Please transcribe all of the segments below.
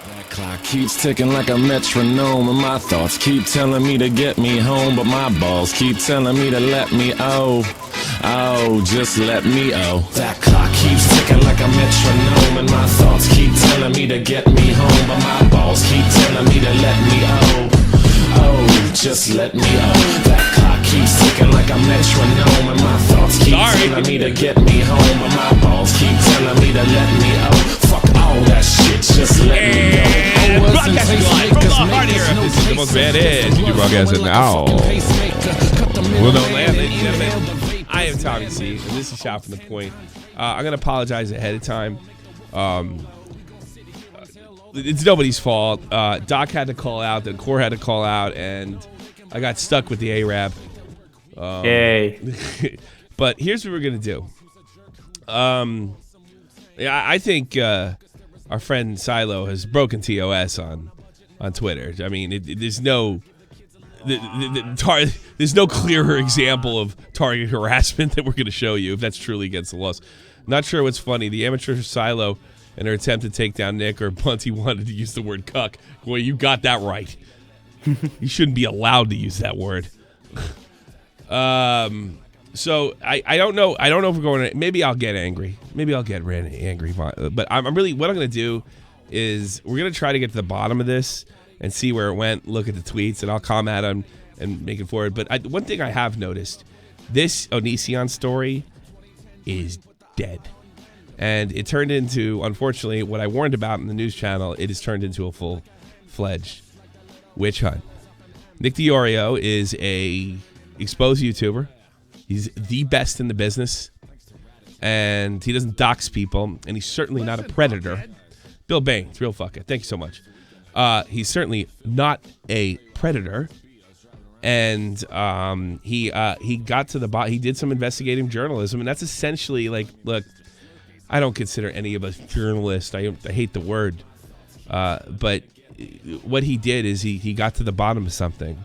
That clock keeps ticking like a metronome, and my thoughts keep telling me to get me home, but my balls keep telling me to let me just let me That clock keeps ticking like a metronome, and my thoughts keep telling me to get me home, but my balls keep telling me to let me just let me That clock keeps ticking like a metronome, and my thoughts keep telling me to get me home, but my balls keep telling me to let me Fuck all that shit, just let me go. Broadcasting live from the heart here. This is the most badass. You broadcasting now. Well done, ladies and gentlemen. I am Tommy C, and this is Shot from the Point. I'm going to apologize ahead of time. It's nobody's fault. Doc had to call out, the Core had to call out, and I got stuck with the Arab. Yay. But here's what we're going to do. I think our friend Shiloh has broken TOS on Twitter. I mean, there's no clearer example of target harassment that we're going to show you if that's truly against the laws. Not sure what's funny. The amateur Shiloh in her attempt to take down Nick or Bunty wanted to use the word cuck. Boy, you got that right. You shouldn't be allowed to use that word. So I don't know. I don't know if we're going to. Maybe I'll get angry. Maybe I'll get angry. But I'm really. What I'm going to do is we're going to try to get to the bottom of this and see where it went. Look at the tweets, and I'll comment on them and make it forward. But one thing I have noticed: this Onision story is dead, and it turned into, unfortunately, what I warned about in the news channel. It has turned into a full-fledged witch hunt. Nick DeOrio is a exposed YouTuber. He's the best in the business, and he doesn't dox people, and he's certainly not a predator. Bill Baines, real fucker. Thank you so much. He's certainly not a predator, and he got to the bottom. He did some investigative journalism, and that's essentially like, look, I don't consider any of us journalists. I hate the word, but what he did is he got to the bottom of something.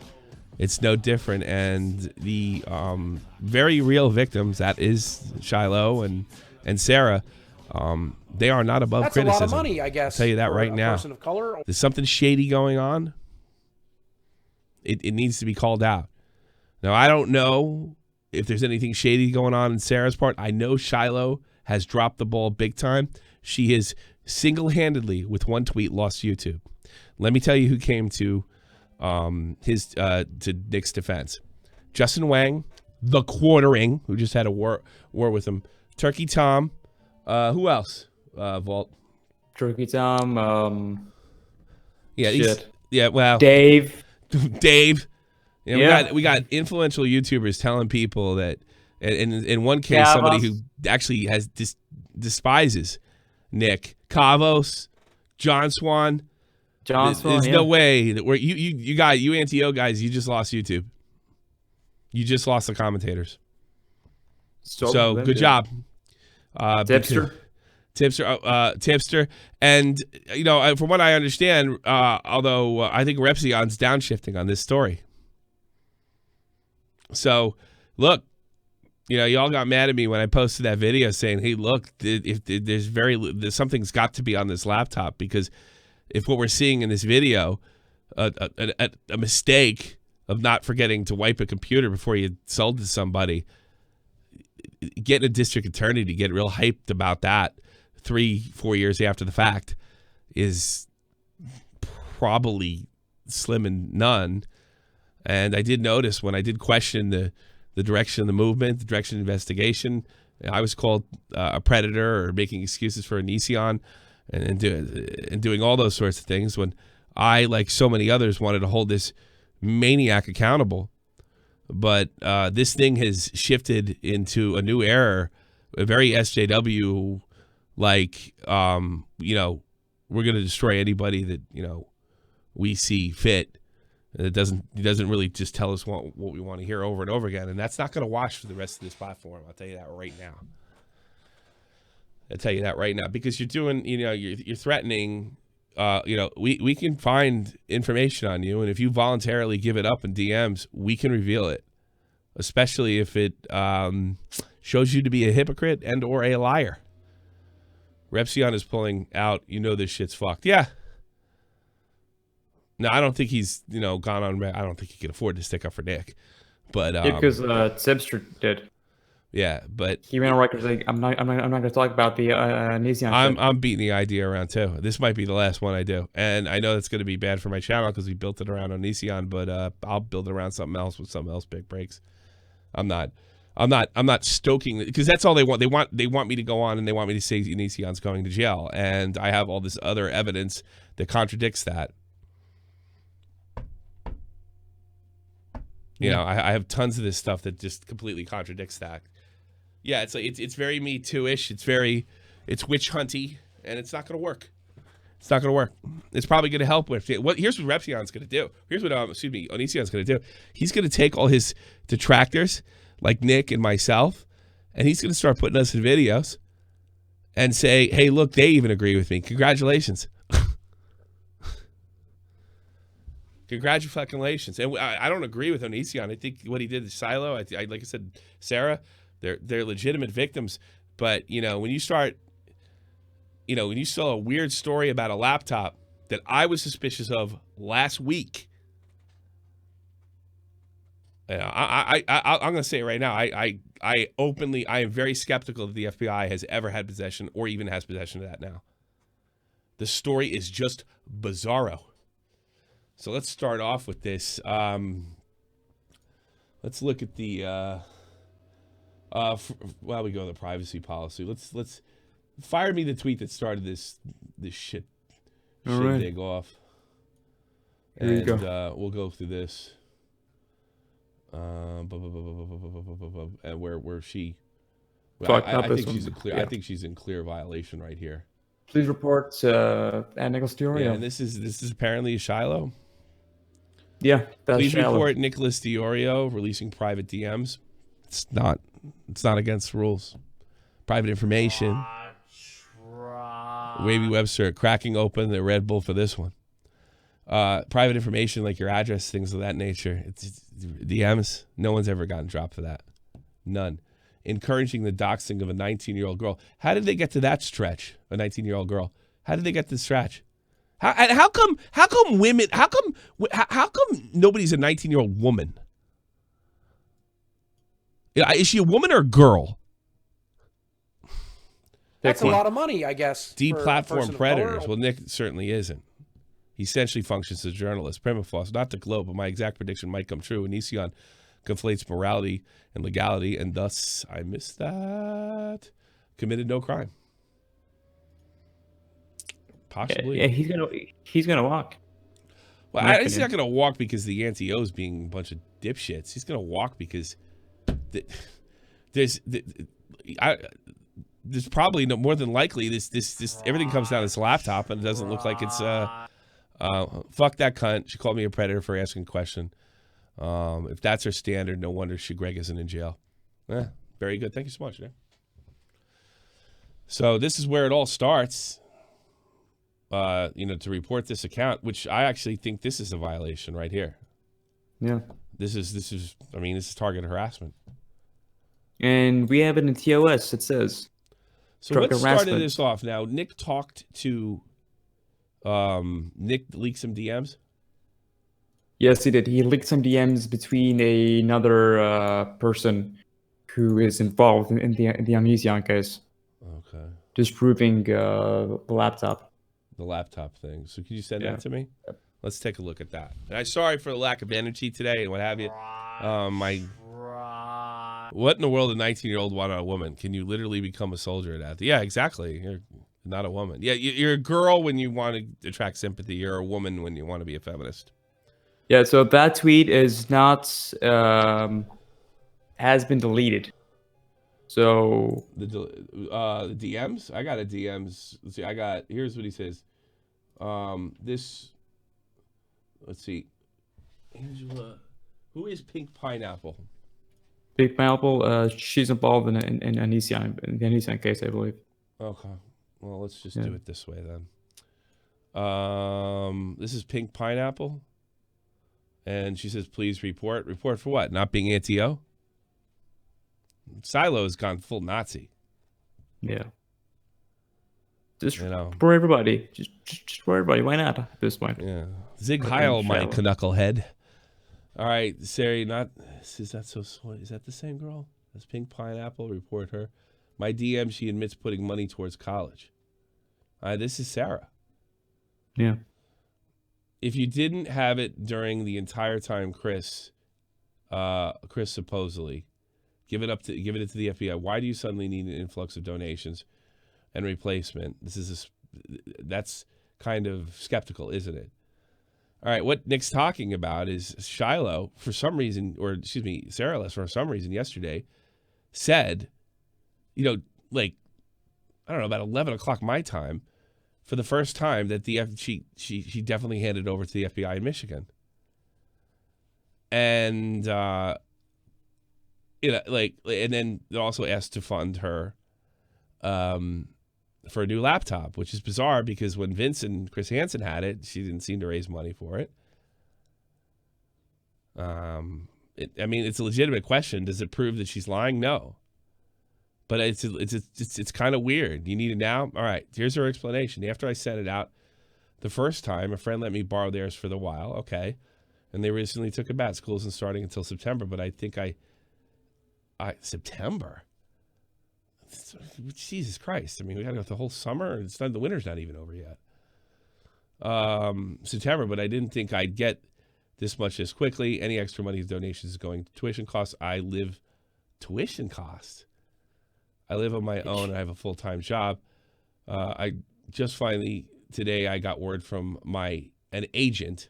It's no different, and the very real victims, that is Shiloh and Sarah, they are not above criticism. That's a lot of money, I guess. I'll tell you that right now. Person of color. There's something shady going on. It needs to be called out. Now, I don't know if there's anything shady going on in Sarah's part. I know Shiloh has dropped the ball big time. She has single-handedly, with one tweet, lost YouTube. Let me tell you who came to Nick's defense. Justin Wang, the Quartering, who just had a war with him. Turkey Tom. Who else? Vault. Turkey Tom. Yeah. Well. Dave. We got influential YouTubers telling people that, in one case, somebody who actually has despises Nick. Kavos, John Swan. There's no way that you anti-O guys, you just lost YouTube. You just lost the commentators. So good job. Tipster. And, from what I understand, although I think Repsion's downshifting on this story. So, look, y'all got mad at me when I posted that video saying, hey, look, if there's something's got to be on this laptop, because if what we're seeing in this video, a mistake of not forgetting to wipe a computer before you sold to somebody, getting a district attorney to get real hyped about that 3-4 years after the fact is probably slim and none. And I did notice when I did question the direction of the movement, the direction of investigation, I was called a predator or making excuses for Onision. And doing all those sorts of things when I, like so many others, wanted to hold this maniac accountable. But this thing has shifted into a new era, a very SJW, like, we're going to destroy anybody that, we see fit. And it doesn't really just tell us what we want to hear over and over again. And that's not going to wash for the rest of this platform. I'll tell you that right now. Because you're doing, you're threatening, we can find information on you, and if you voluntarily give it up in DMs, we can reveal it, especially if it shows you to be a hypocrite and or a liar. Repsion is pulling out, this shit's fucked. Yeah, No, I don't think he's gone on. I don't think he can afford to stick up for Nick. But Yeah, because Zebster did. yeah, but He went on record saying, "I'm not going to talk about the Nisian shit." I'm beating the idea around too. This might be the last one I do, and I know that's going to be bad for my channel because we built it around Onision, but I'll build it around something else with something else big breaks. I'm not stoking because that's all they want. They want me to go on and they want me to say Onision's going to jail, and I have all this other evidence that contradicts that. You know, I have tons of this stuff that just completely contradicts that. Yeah, it's like it's very Me Too-ish. It's witch hunty, and it's not going to work. It's not going to work. It's probably going to help with it. Here's what Repsion's going to do. Here's what Onision's going to do. He's going to take all his detractors, like Nick and myself, and he's going to start putting us in videos and say, "Hey, look, they even agree with me. Congratulations." Congratulations. And I don't agree with Onision. I think what he did to Shiloh, like I said, Sarah, they're legitimate victims. But, when you start, when you saw a weird story about a laptop that I was suspicious of last week, I'm going to say it right now. I am very skeptical that the FBI has ever had possession or even has possession of that now. The story is just bizarro. So let's start off with this. Let's look at the while we go to the privacy policy. Let's fire me the tweet that started this shit dig off. Here you And go. we'll go through this. And where she I think she's in clear. Yeah. I think she's in clear violation right here. Please report Nicholas DeOrio. Yeah, and this is apparently a Shiloh. Yeah, that's Please shallow. report Nicholas DeOrio releasing private DMs. It's not against rules. Private information. Wavy Webster cracking open the Red Bull for this one. Private information like your address, things of that nature. It's DMs. No one's ever gotten dropped for that. None. Encouraging the doxing of a 19-year-old girl. How did they get to that stretch? A 19-year-old girl. How did they get to the stretch? How come women? How come nobody's a 19-year-old woman? Is she a woman or a girl? That's a lot of money, I guess. Deplatform predators. Well, Nick certainly isn't. He essentially functions as a journalist. Prima facie, not to gloat, but my exact prediction might come true. Onision conflates morality and legality, and thus, I missed that. Committed no crime. Possibly. Yeah, he's gonna walk. Well, he's not gonna walk because the anti-O's being a bunch of dipshits. He's gonna walk because there's probably no more than likely this everything comes down to this laptop, and it doesn't look like it's fuck that cunt. She called me a predator for asking a question. If that's her standard, no wonder Greg isn't in jail. Very good. Thank you so much, Nick. So this is where it all starts. To report this account, which I actually think this is a violation right here. Yeah. This is targeted harassment. And we have it in TOS, it says. So what started this off? Now, Nick talked to Nick leaked some DMs? Yes, he did. He leaked some DMs between another person who is involved in the Onision case. Okay. Disproving the laptop. The laptop thing. So could you send that to me? Yep. Let's take a look at that. And I'm sorry for the lack of energy today and what have you. What in the world a 19-year-old want a woman? Can you literally become a soldier at that? Yeah, exactly. You're not a woman. Yeah, you're a girl when you want to attract sympathy. You're a woman when you want to be a feminist. Yeah, so that tweet is not has been deleted. So the DMs, I got a DMs. Let's see, here's what he says. Let's see. Who is Pink Pineapple? Pink Pineapple, she's involved in the Onision case, I believe. Okay. Well, let's just do it this way then. This is Pink Pineapple. And she says, please report. Report for what? Not being anti-O? Shiloh has gone full Nazi. Yeah. Just You know. for everybody. Just for everybody. Why not at this point? Yeah. Zig Fucking Heil, my Shiloh. knucklehead. All right, Sari, is that so sweet? Is that the same girl? Does Pink Pineapple report her? My DM, she admits putting money towards college. This is Sarah. Yeah. If you didn't have it during the entire time, Chris supposedly give it to the FBI. Why do you suddenly need an influx of donations and replacement? That's kind of skeptical, isn't it? All right, what Nick's talking about is Shiloh, for some reason, or excuse me, Sarah, for some reason yesterday, said, like, I don't know, about 11 o'clock my time, for the first time that she definitely handed over to the FBI in Michigan. And, and then they also asked to fund her for a new laptop, which is bizarre because when Vince and Chris Hansen had it, she didn't seem to raise money for it. It's a legitimate question. Does it prove that she's lying? No. But it's kind of weird. You need it now? All right, here's her explanation. After I sent it out the first time, a friend let me borrow theirs for the while. Okay. And they recently took it back. School isn't starting until September, but I think September? Jesus Christ. I mean, we got to go the whole summer. The winter's not even over yet. September, but I didn't think I'd get this much as quickly. Any extra money donations is going to tuition costs. Tuition costs? I live on my own. I have a full-time job. I just finally, today, I got word from an agent.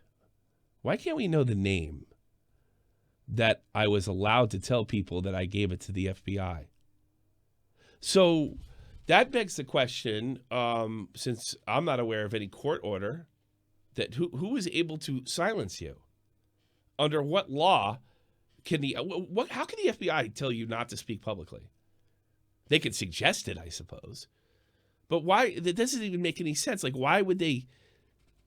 Why can't we know the name? That I was allowed to tell people that I gave it to the FBI. So that begs the question, since I'm not aware of any court order, that who was able to silence you? Under what law how can the FBI tell you not to speak publicly? They could suggest it, I suppose. But why? That doesn't even make any sense. Like, why would they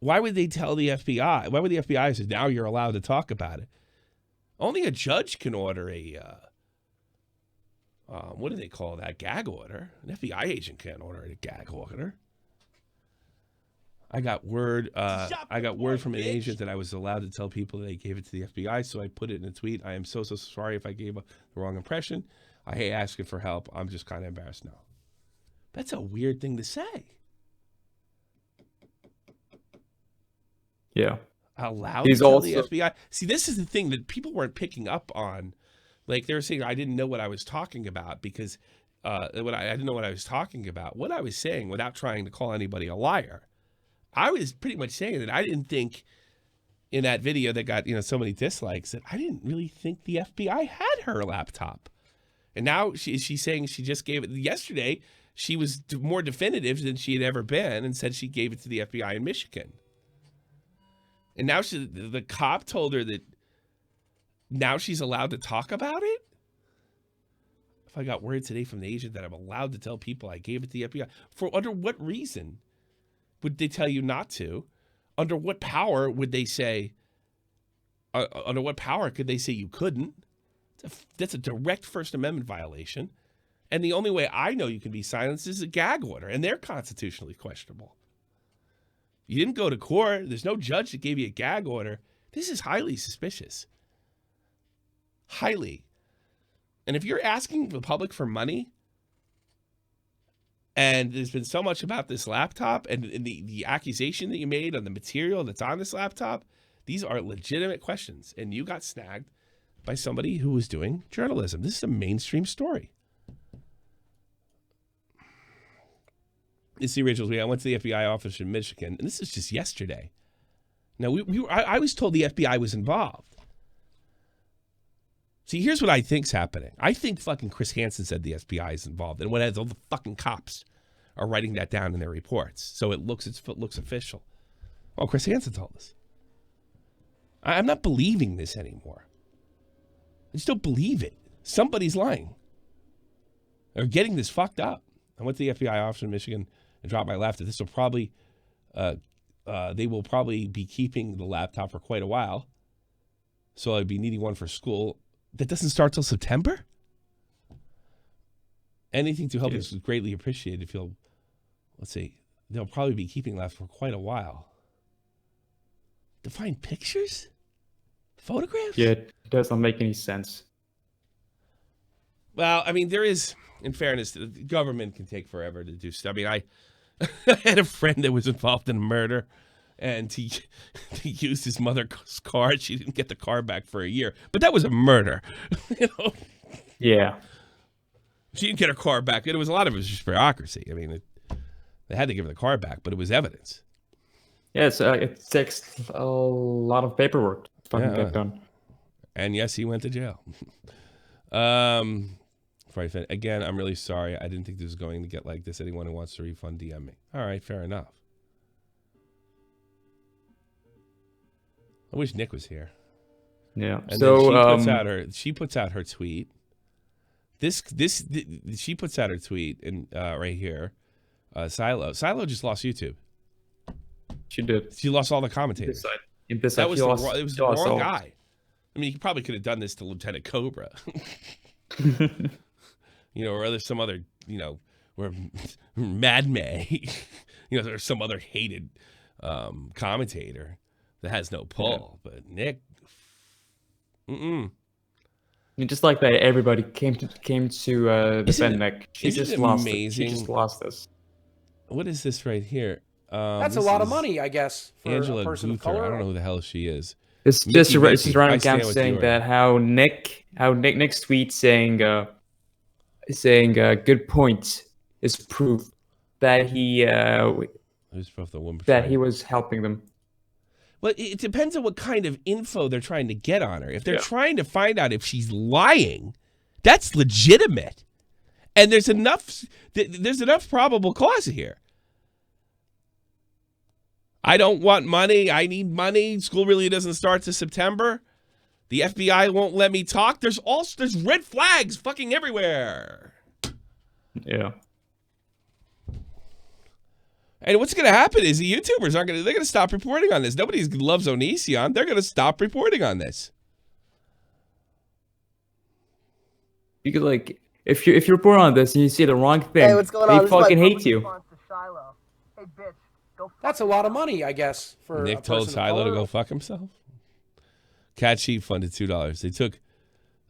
tell the FBI? Why would the FBI say, now you're allowed to talk about it? Only a judge can order what do they call that? Gag order. An FBI agent can't order a gag order. I got word from an agent that I was allowed to tell people that they gave it to the FBI, so I put it in a tweet. I am so sorry if I gave the wrong impression. I hate asking for help. I'm just kind of embarrassed now. That's a weird thing to say. Yeah. Allowed to tell the FBI. See, this is the thing that people weren't picking up on. Like, they were saying, I didn't know what I was talking about because I didn't know what I was talking about. What I was saying, without trying to call anybody a liar, I was pretty much saying that I didn't think, in that video that got so many dislikes, that I didn't really think the FBI had her laptop. And now she's saying she just gave it. Yesterday, she was more definitive than she had ever been and said she gave it to the FBI in Michigan. And now the cop told her that now she's allowed to talk about it? If I got word today from the agent that I'm allowed to tell people I gave it to the FBI, under what reason would they tell you not to? Under what power would they say, under what power could they say you couldn't? That's a direct First Amendment violation. And the only way I know you can be silenced is a gag order, and they're constitutionally questionable. You didn't go to court. There's no judge that gave you a gag order. This is highly suspicious. Highly. And if you're asking the public for money, and there's been so much about this laptop and the accusation that you made on the material that's on this laptop, these are legitimate questions. And you got snagged by somebody who was doing journalism. This is a mainstream story. It's the originals. I went to the FBI office in Michigan, and this is just yesterday. Now, I was told the FBI was involved. See, here's what I think's happening. I think fucking Chris Hansen said the FBI is involved, and all the fucking cops are writing that down in their reports, so it looks official. Oh, Chris Hansen told us. I'm not believing this anymore. I just don't believe it. Somebody's lying. They're getting this fucked up. I went to the FBI office in Michigan and dropped my laptop. This will probably, they will probably be keeping the laptop for quite a while. So I'd be needing one for school. That doesn't start till September? Anything to help is greatly appreciated. If you'll, let's see, they'll probably be keeping that for quite a while. To find pictures? Photographs? Yeah, it doesn't make any sense. Well, I mean, there is, in fairness, the government can take forever to do stuff. I mean, I had a friend that was involved in a murder, and he used his mother's car. She didn't get the car back for a year, but that was a murder. You know? Yeah. She didn't get her car back. A lot of it was just bureaucracy. I mean, they had to give her the car back, but it was evidence. Yeah, it takes a lot of paperwork to fucking get done. And yes, he went to jail. Again, I'm really sorry. I didn't think this was going to get like this. Anyone who wants to refund, DM me. All right, fair enough. I wish Nick was here. Yeah. And so then she puts out her tweet. She puts out her tweet and right here. Shiloh just lost YouTube. She did. She lost all the commentators. It was the wrong guy. I mean, he probably could have done this to Lieutenant Cobra. Or some other, where Mad May, there's some other hated commentator that has no pull. Yeah. But Nick, just like that, everybody came to defend Nick. She just lost this. What is this right here? That's a lot of money, I guess, for Angela a person of Guther. color. I don't know who the hell she is. It's just a random account saying that Nick's tweet saying good point is proof that he was helping them. Well, it depends on what kind of info they're trying to get on her. If they're trying to find out if she's lying, that's legitimate, and there's enough probable cause here. I don't want money. I need money. School really doesn't start till September. The FBI won't let me talk. There's red flags fucking everywhere. Yeah. And what's going to happen is the YouTubers they're going to stop reporting on this. Nobody loves Onision. They're going to stop reporting on this. Because if you report on this and you see the wrong thing, they fucking hate you. Hey, bitch. That's a lot of money, I guess. For Nick told Shiloh to go fuck himself. Cat Sheep funded $2. They took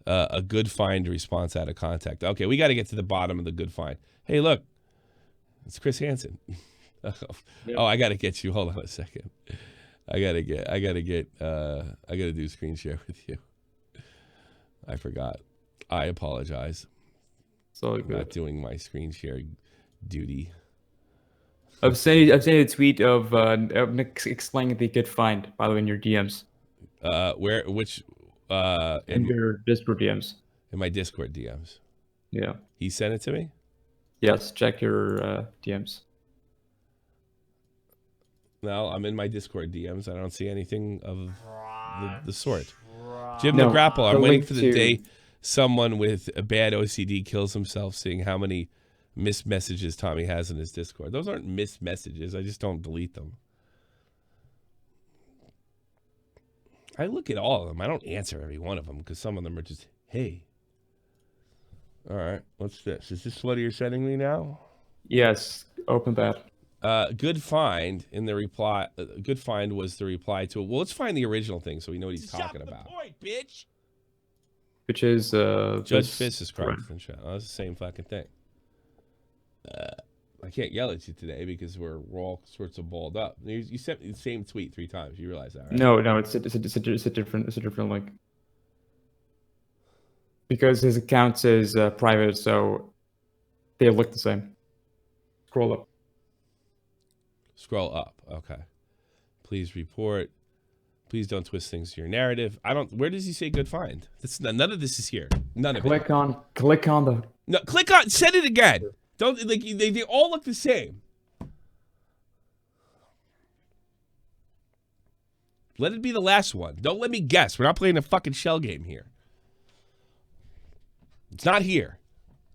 a good find response out of contact. Okay, we got to get to the bottom of the good find. Hey, look, it's Chris Hansen. Oh, I got to get you. Hold on a second. I gotta do screen share with you. I forgot. I apologize. It's all good. Not doing my screen share duty. I've sent you a tweet of Nick explaining the good find, by the way, in your DMs. In your Discord DMs. In my Discord DMs. Yeah. He sent it to me? Yes, check your DMs. No, I'm in my Discord DMs. I don't see anything of the sort. Jim the Grapple, I'm waiting for the day someone with a bad OCD kills himself, seeing how many missed messages Tommy has in his Discord. Those aren't missed messages. I just don't delete them. I look at all of them. I don't answer every one of them because some of them are just, hey. All right, what's this? Is this what you're sending me now? Yes, open that. Good find in the reply. Good find was the reply to it. Well, let's find the original thing so we know what he's talking about. Point, bitch. Which is Judge Fisk is correct. Oh, that's the same fucking thing. I can't yell at you today because we're all sorts of balled up. You sent me the same tweet 3 times. You realize that, right? No, it's a different link. Because his account says private, so they look the same. Scroll up. Scroll up. Okay. Please report. Please don't twist things to your narrative. Where does he say good find? None of this is here. None of it. Click on the. No, click on. Send it again. Don't they all look the same. Let it be the last one. Don't let me guess. We're not playing a fucking shell game here. It's not here.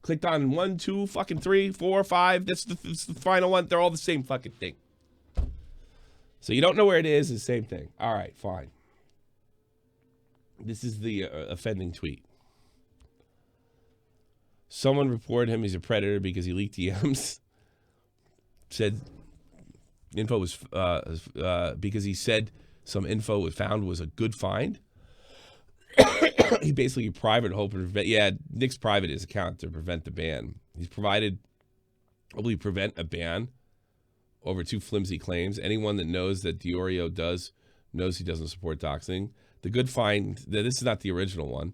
Clicked on 1, 2, fucking 3, 4, 5. That's the final one. They're all the same fucking thing. So you don't know where it is. It's the same thing. All right, fine. This is the offending tweet. Someone reported him. He's a predator because he leaked DMs. Said info was because he said some info was found was a good find. He basically private hoping to prevent. Yeah, Nick's private his account to prevent the ban. He's provided probably prevent a ban over 2 flimsy claims. Anyone that knows that DeOrio knows he doesn't support doxing. The good find. This is not the original one.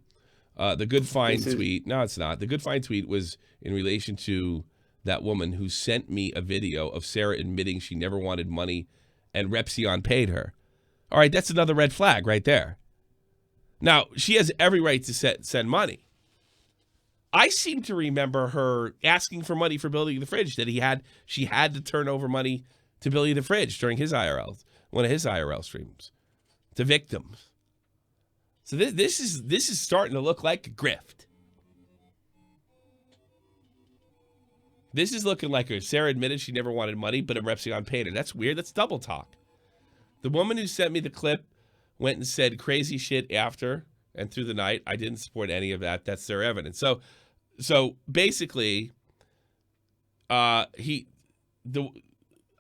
The good find tweet. No, it's not. The good find tweet was in relation to that woman who sent me a video of Sarah admitting she never wanted money and Repsion paid her. All right, that's another red flag right there. Now, she has every right to send money. I seem to remember her asking for money for building the fridge, that she had to turn over money to building the fridge during one of his IRL streams, to victims. So this is starting to look like a grift. This is looking like her. Sarah admitted she never wanted money, but a Repsion paid her. That's weird. That's double talk. The woman who sent me the clip went and said crazy shit after and through the night. I didn't support any of that. That's their evidence. So basically, a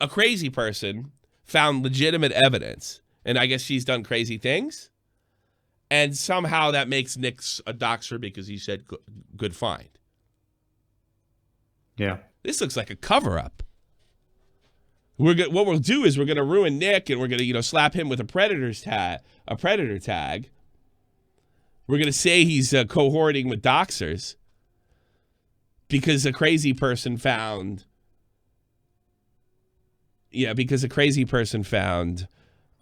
crazy person found legitimate evidence, and I guess she's done crazy things, and somehow that makes Nick's a doxer because he said good find. Yeah. This looks like a cover-up. What we'll do is we're gonna ruin Nick, and we're gonna slap him with a predator tag. We're gonna say he's cohorting with doxers because a crazy person found. Yeah, because a crazy person found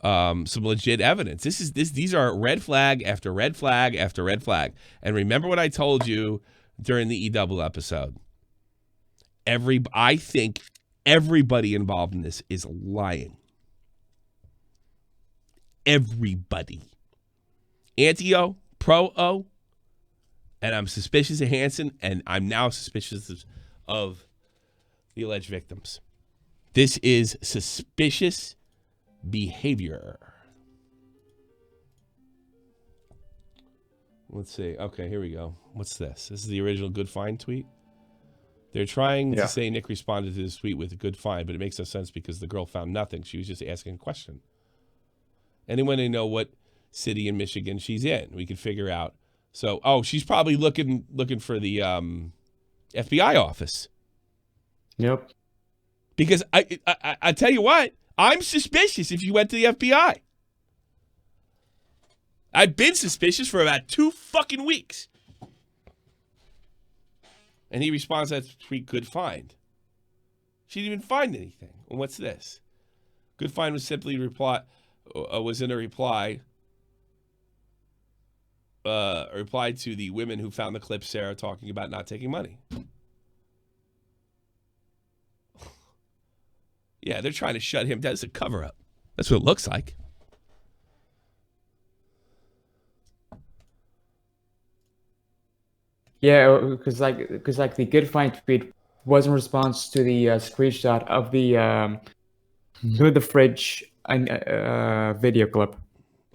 some legit evidence. These are red flag after red flag after red flag. And remember what I told you during the E-double episode. I think everybody involved in this is lying. Everybody. Anti-O, pro-O, and I'm suspicious of Hansen, and I'm now suspicious of the alleged victims. This is suspicious behavior. Let's see. Okay, here we go. What's this? This is the original good find tweet. They're trying to say Nick responded to this tweet with a good find, but it makes no sense because the girl found nothing. She was just asking a question. Anyone who know what city in Michigan she's in, we could figure out. So, she's probably looking for the FBI office. Yep. Because I tell you what, I'm suspicious if you went to the FBI. I've been suspicious for about 2 fucking weeks. And he responds that tweet, good find. She didn't even find anything. Well, what's this? Good find was simply in a reply, replied to the women who found the clip Sarah talking about not taking money. Yeah, they're trying to shut him down. It's a cover-up. That's what it looks like. Yeah, because the good find tweet was in response to the screenshot of the fridge video clip.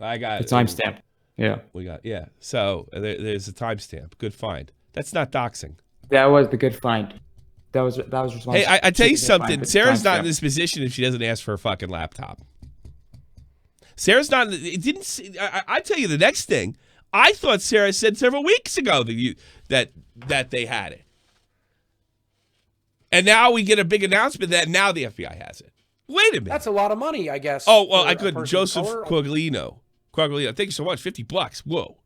I got the timestamp. Yeah, we got So there's a timestamp. Good find. That's not doxing. That was the good find. That was responsible. Hey, I tell you something. Sarah's not in this position if she doesn't ask for a fucking laptop. Sarah's not. It didn't. I tell you the next thing. I thought Sarah said several weeks ago that they had it, and now we get a big announcement that now the FBI has it. Wait a minute. That's a lot of money, I guess. Oh well, I couldn't. Joseph Quaglino, thank you so much. $50. Whoa.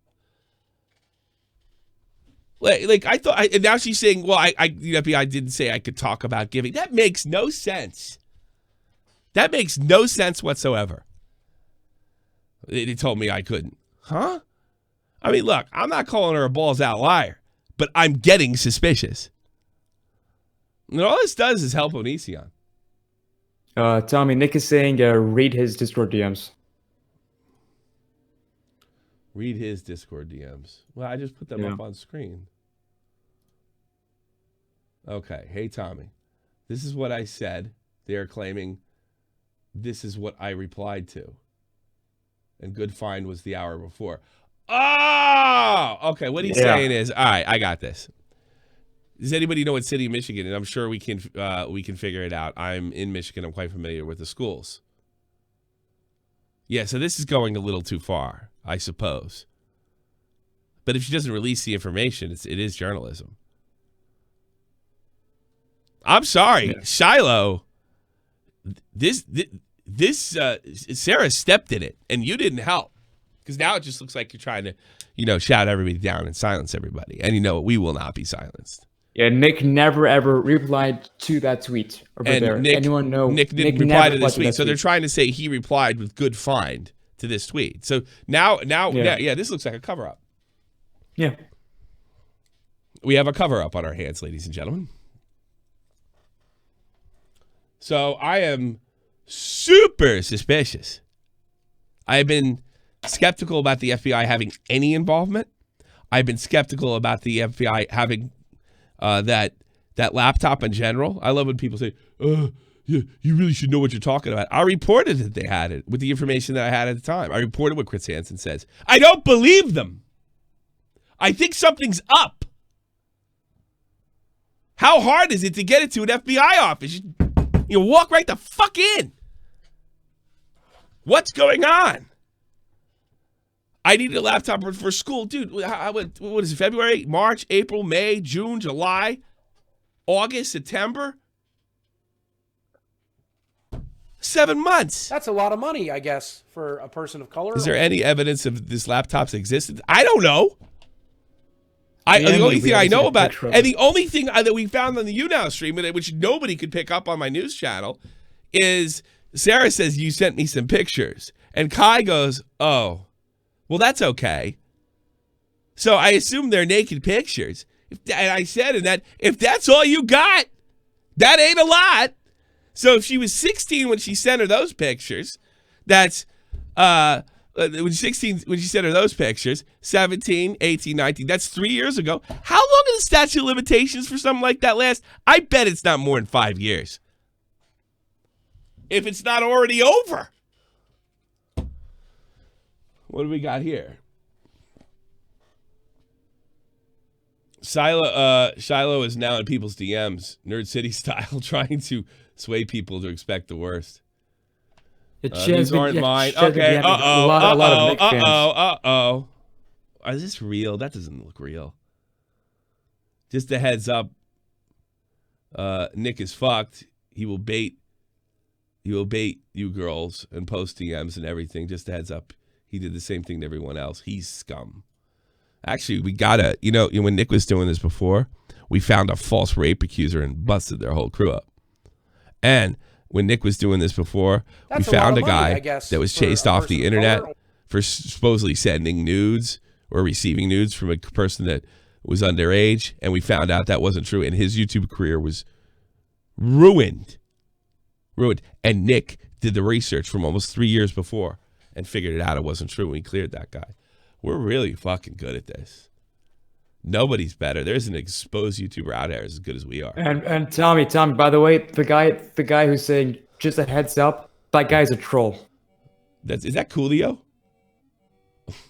Like I thought, and now she's saying, well, the FBI didn't say I could talk about giving. That makes no sense. That makes no sense whatsoever. They told me I couldn't. Huh? I mean, look, I'm not calling her a balls out liar, but I'm getting suspicious. And all this does is help Onision. Tommy, Nick is saying read his Discord DMs. Read his Discord DMs. Well, I just put them up on screen. Okay. Hey, Tommy. This is what I said. They are claiming this is what I replied to. And good find was the hour before. Oh! Okay, what he's saying is, all right, I got this. Does anybody know what city of Michigan? And I'm sure we can figure it out. I'm in Michigan. I'm quite familiar with the schools. Yeah, so this is going a little too far, I suppose. But if she doesn't release the information, it is journalism. I'm sorry, yeah. Shiloh. This Sarah stepped in it, and you didn't help, because now it just looks like you're trying to, shout everybody down and silence everybody. And we will not be silenced. Yeah, Nick never ever replied to that tweet. And anyone know? Nick didn't reply to this tweet, so they're trying to say he replied with good find to this tweet. So now, this looks like a cover up. Yeah, we have a cover up on our hands, ladies and gentlemen. So I am super suspicious. I have been skeptical about the FBI having any involvement. I've been skeptical about the FBI having that laptop in general. I love when people say, yeah, you really should know what you're talking about. I reported that they had it with the information that I had at the time. I reported what Chris Hansen says. I don't believe them. I think something's up. How hard is it to get into an FBI office? You walk right the fuck in. What's going on? I need a laptop for school. Dude, what is it, February, March, April, May, June, July, August, September? 7 months. That's a lot of money, I guess, for a person of color. Is there any evidence of this laptop's existence? I don't know. The only thing I know about, and the only thing that we found on the YouNow stream, which nobody could pick up on my news channel, is Sarah says, you sent me some pictures. And Kai goes, oh, well, that's okay. So I assume they're naked pictures. And I said in that, if that's all you got, that ain't a lot. So if she was 16 when she sent her those pictures, that's when she sent her those pictures, 17, 18, 19, that's 3 years ago. How long does the statute of limitations for something like that last? I bet it's not more than 5 years. If it's not already over. What do we got here? Shiloh is now in people's DMs, Nerd City style, trying to sway people to expect the worst. These aren't mine. Okay. Uh-oh. Is this real? That doesn't look real. Just a heads up. Nick is fucked. He will bait you girls and post DMs and everything. Just a heads up. He did the same thing to everyone else. He's scum. Actually, we gotta, when Nick was doing this before, we found a false rape accuser and busted their whole crew up. And when Nick was doing this before, we found a guy that was chased off the internet for supposedly sending nudes or receiving nudes from a person that was underage. And we found out that wasn't true. And his YouTube career was ruined. And Nick did the research from almost 3 years before and figured it out. It wasn't true. And we cleared that guy. We're really fucking good at this. Nobody's better. There's an exposed YouTuber out there as good as we are. And Tommy, by the way, the guy who's saying just a heads up, that guy's a troll. Is that Coolio?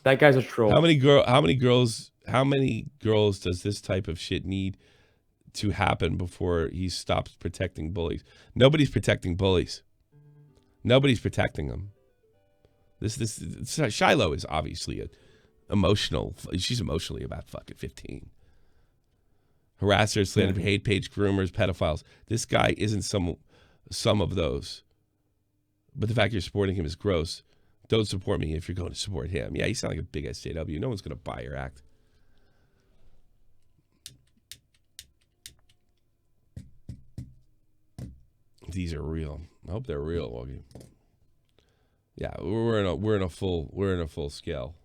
That guy's a troll. How many girls does this type of shit need to happen before he stops protecting bullies? Nobody's protecting bullies. Nobody's protecting them. This Shiloh is obviously she's emotionally about fucking 15. Harassers, slander, hate page, groomers, pedophiles. This guy isn't some of those. But the fact you're supporting him is gross. Don't support me if you're going to support him. Yeah, you sound like a big SJW. No one's going to buy your act. These are real. I hope they're real, Augie. Yeah, we're in a full scale.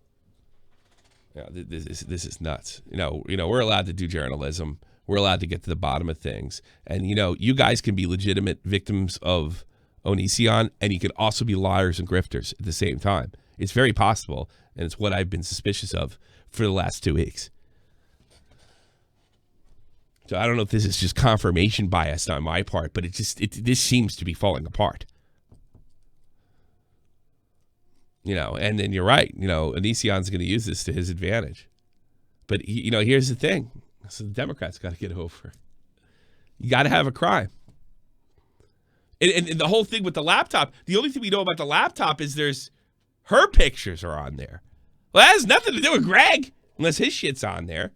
Yeah, this is nuts. We're allowed to do journalism. We're allowed to get to the bottom of things. And you guys can be legitimate victims of Onision, and you can also be liars and grifters at the same time. It's very possible, and it's what I've been suspicious of for the last 2 weeks. So I don't know if this is just confirmation bias on my part, but this seems to be falling apart. And then you're right. Onision's going to use this to his advantage. But here's the thing. So the Democrats got to get over. You got to have a crime. And the whole thing with the laptop, the only thing we know about the laptop is her pictures are on there. Well, that has nothing to do with Greg, unless his shit's on there.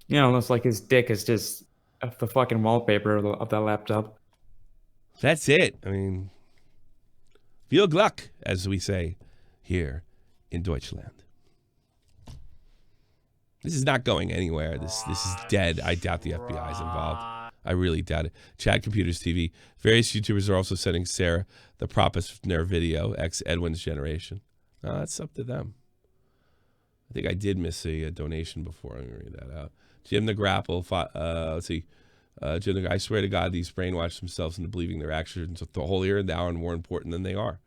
Yeah, almost like his dick is just the fucking wallpaper of that laptop. That's it. I mean, viel Glück, as we say here in Deutschland. This is not going anywhere. This is dead. I doubt the FBI is involved. I really doubt it. Chad Computers TV. Various YouTubers are also sending Sarah the props from their video, ex Edwin's generation. That's up to them. I think I did miss a donation before. I'm going to read that out. Jim the Grapple. Let's see. Jim the, I swear to God, these brainwash themselves into believing their actions are the holier and thou and more important than they are.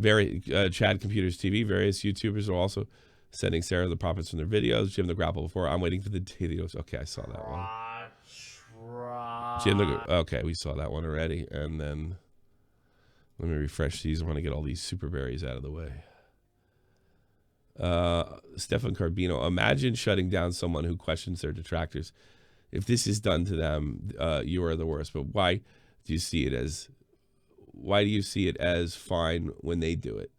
Chad Computers TV. Various YouTubers are also sending Sarah the profits from their videos. Jim the Grapple before. I'm waiting for the videos. Okay, I saw that one. Okay, we saw that one already. And then let me refresh these. I want to get all these super berries out of the way. Stefan Carbino. Imagine shutting down someone who questions their detractors. If this is done to them, you are the worst. But why do you see it as fine when they do it?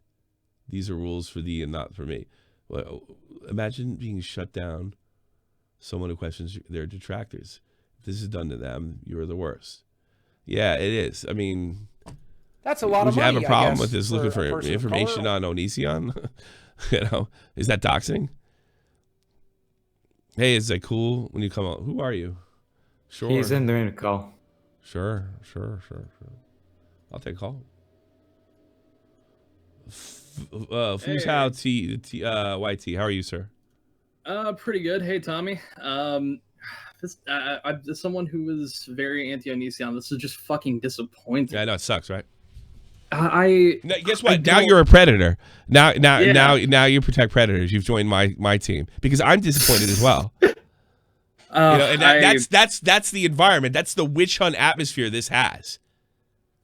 These are rules for thee and not for me. Well, imagine being shut down someone who questions their detractors. If this is done to them, you are the worst. Yeah, it is. I mean, that's a lot of money. Would you have a problem with this for looking for information on Onision? Is that doxing? Hey, is that cool when you come out? Who are you? Sure. He's in doing a call. Sure. I'll take a call. Who's how YT? How are you, sir? Pretty good. Hey, Tommy. I'm someone who is very anti-Onision. This is just fucking disappointing. Yeah, I know it sucks, right? No, guess what? Now you're a predator. Now you protect predators. You've joined my team because I'm disappointed as well. That's the environment. That's the witch hunt atmosphere this has.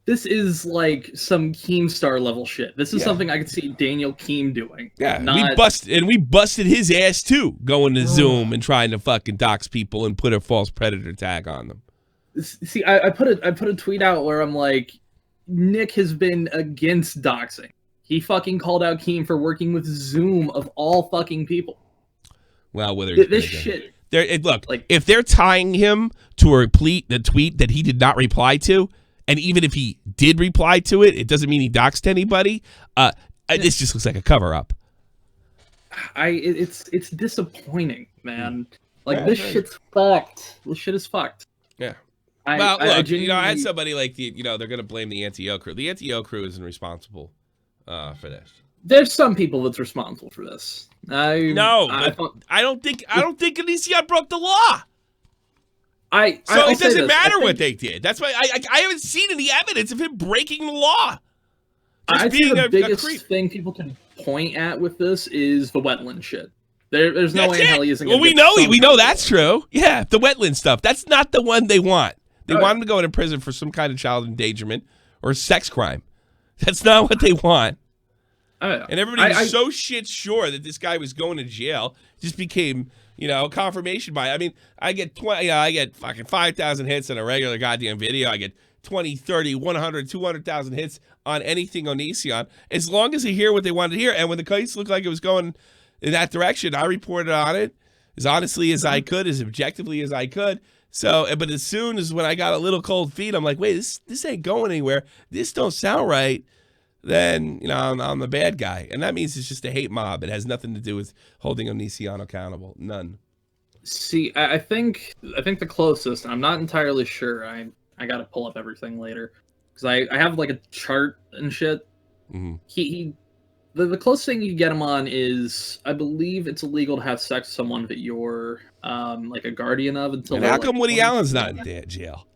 This is like some Keemstar level shit. This is something I could see Daniel Keem doing. Yeah, we busted his ass too, going to Zoom and trying to fucking dox people and put a false predator tag on them. See, I put a tweet out where I'm like, Nick has been against doxing. He fucking called out Keem for working with Zoom of all fucking people. Well, whether this shit. Look, if they're tying him to the tweet that he did not reply to, and even if he did reply to it, it doesn't mean he doxed anybody. This just looks like a cover up. It's disappointing, man. This shit's fucked. This shit is fucked. Yeah. I had somebody like they're going to blame the Anti-O crew. The Anti-O crew isn't responsible for this. There's some people that's responsible for this. I don't think Onision broke the law. It doesn't matter what they did. That's why I haven't seen any evidence of him breaking the law. I think the biggest thing people can point at with this is the wetland shit. There's no way in hell he isn't. Well, we know that's true. Yeah, the wetland stuff. That's not the one they want. They want him to go into prison for some kind of child endangerment or sex crime. That's not what they want. And everybody was so shit sure that this guy was going to jail. It just became, confirmation bias. I mean, I get fucking 5,000 hits on a regular goddamn video. I get 20, 30, 100, 200,000 hits on anything on Onision. As long as they hear what they wanted to hear. And when the case looked like it was going in that direction, I reported on it as honestly as I could, as objectively as I could. So, but as soon as when I got a little cold feet, I'm like, wait, this ain't going anywhere. This don't sound right. Then, I'm the bad guy. And that means it's just a hate mob. It has nothing to do with holding Onision accountable. None. See, I think the closest, I'm not entirely sure. I got to pull up everything later. Because I have like a chart and shit. Mm-hmm. The closest thing you get him on is, I believe it's illegal to have sex with someone that you're like a guardian of until. And how come Woody Allen's not in jail?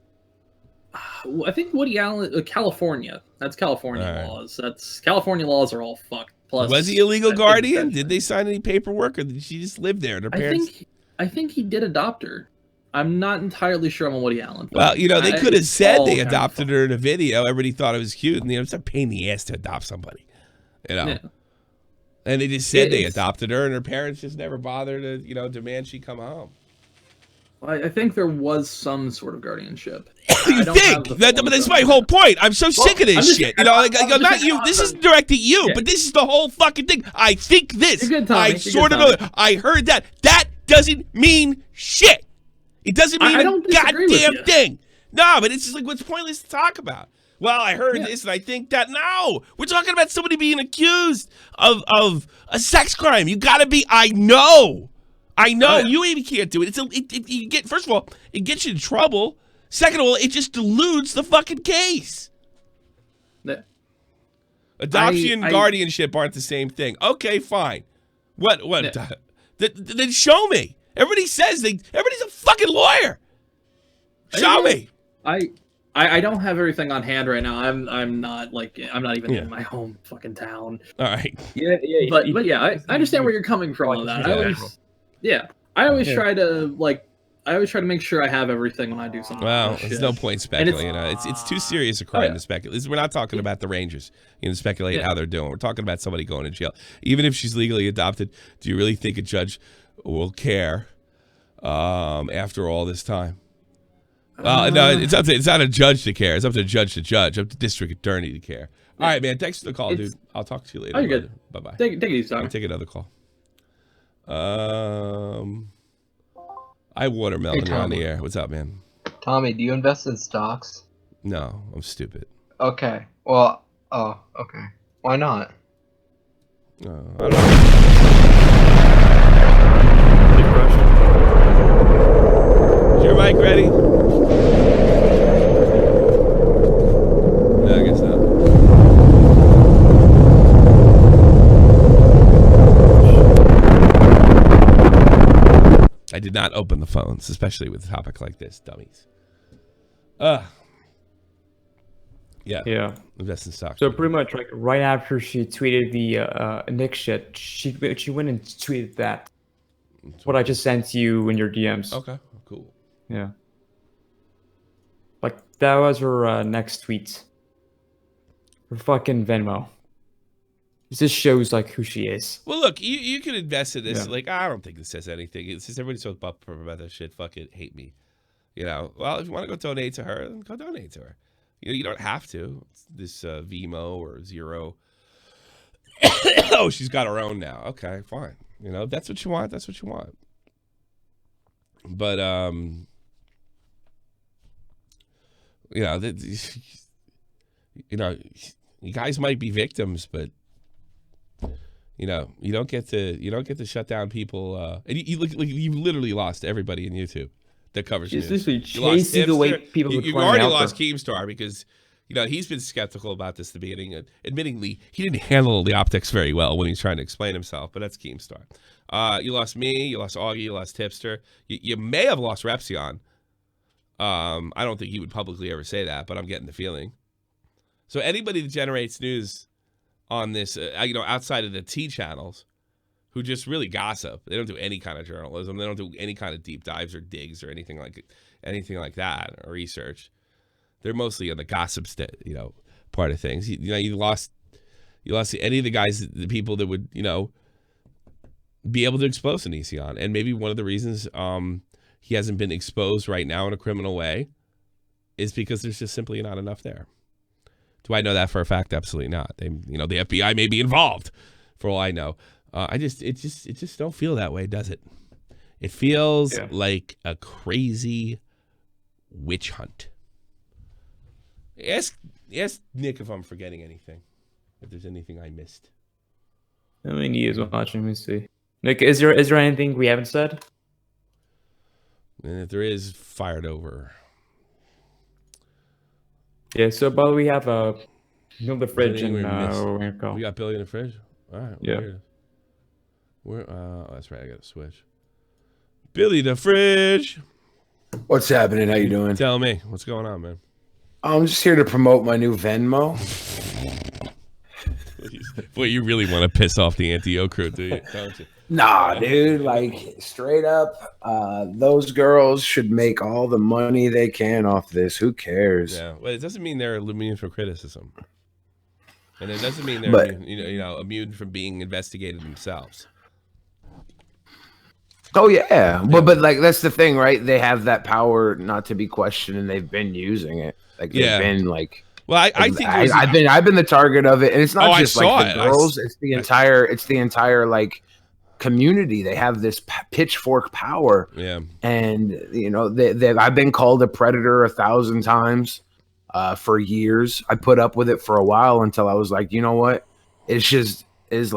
I think Woody Allen, California. That's California laws. California laws are all fucked. Plus, was he a legal guardian? Did they sign any paperwork, or did she just live there? And her parents? I think he did adopt her. I'm not entirely sure on Woody Allen. Well, they could have said they adopted her in a video. Everybody thought it was cute, and it's a pain in the ass to adopt somebody. Yeah. And they just said they adopted her, and her parents just never bothered to, demand she come home. I think there was some sort of guardianship. You think? But that's my whole point. I'm so sick of this shit. Not you. This isn't directed at you, but this is the whole fucking thing. I think this. I sort of know. I heard that. That doesn't mean shit. It doesn't mean a goddamn thing. No, but it's just like, what's pointless to talk about? Well, I heard this and I think that. No, we're talking about somebody being accused of a sex crime. You gotta be. I know. You even can't do it. First of all, it gets you in trouble. Second of all, it just dilutes the fucking case. Adoption and guardianship aren't the same thing. Okay, fine. What? Then show me. Everybody says everybody's a fucking lawyer. Show me. I don't have everything on hand right now. I'm not even in my home fucking town. All right. Yeah. But yeah, I understand where you're coming from on that. I always try to make sure I have everything when I do something. Well, there's no point speculating. It's too serious a crime to speculate. We're not talking about the Rangers. Speculate how they're doing. We're talking about somebody going to jail. Even if she's legally adopted, do you really think a judge will care after all this time? Well, no, it's not a judge to care. It's up to the judge to judge. Up to district attorney to care. All right, man. Thanks for the call, dude. I'll talk to you later. Oh, you're good. Bye-bye. Take it easy, Tommy. I'll take another call. I watermelon on the air. What's up, man? Tommy, do you invest in stocks? No, I'm stupid. Okay. Well, okay. Why not? I don't know. Is your mic ready? No, I guess not. I did not open the phones, especially with a topic like this, dummies. Yeah. Invest in stocks. So pretty much like right after she tweeted the Nick shit, she went and tweeted that. What I just sent you in your DMs. Okay, cool. Yeah. Like that was her next tweet. Her fucking Venmo. It just shows like who she is. Well, look, you can invest in this. Yeah. Like, I don't think this says anything. It's just everybody's so bummed about that shit. Fuck it, hate me. Well, if you want to go donate to her, then go donate to her. You don't have to. It's this Vimo or Zero. Oh, she's got her own now. Okay, fine. If that's what you want, that's what you want. But you guys might be victims, but you don't get to shut down people. And you literally lost everybody in YouTube that covers news. It's literally chasing away people. You already lost Keemstar because he's been skeptical about this at the beginning. Admittingly, he didn't handle the optics very well when he's trying to explain himself. But that's Keemstar. You lost me. You lost Augie. You lost Tipster. You may have lost Repsion. I don't think he would publicly ever say that, but I'm getting the feeling. So anybody that generates news on this, outside of the T channels, who just really gossip. They don't do any kind of journalism. They don't do any kind of deep dives or digs or anything like that or research. They're mostly on the gossip, part of things. You lost any of the guys, the people that would, be able to expose Onision. And maybe one of the reasons he hasn't been exposed right now in a criminal way is because there's just simply not enough there. Do I know that for a fact? Absolutely not. The FBI may be involved, for all I know. It just don't feel that way, does it? It feels like a crazy witch hunt. Ask Nick if I'm forgetting anything. If there's anything I missed. I mean, he is watching. Let me see. Nick, is there anything we haven't said? And if there is, fired over. Yeah, so but we have the fridge and we got Billy in the fridge. All right. Yeah. That's right. I got to switch. Billy the fridge. What's happening? How you doing? Tell me what's going on, man. I'm just here to promote my new Venmo. Boy, you really want to piss off the Anti-O crew, do you? Don't you? Nah, dude. Like straight up, those girls should make all the money they can off this. Who cares? Yeah. Well, it doesn't mean they're immune for criticism. And it doesn't mean they're immune from being investigated themselves. Oh yeah, but like that's the thing, right? They have that power not to be questioned, and they've been using it. Like they've been like. Well, I think I've been the target of it, and it's not just like the girls; it's the entire like community. They have this pitchfork power. Yeah, and I've been called a predator 1,000 times for years. I put up with it for a while until I was like, you know what? It's just is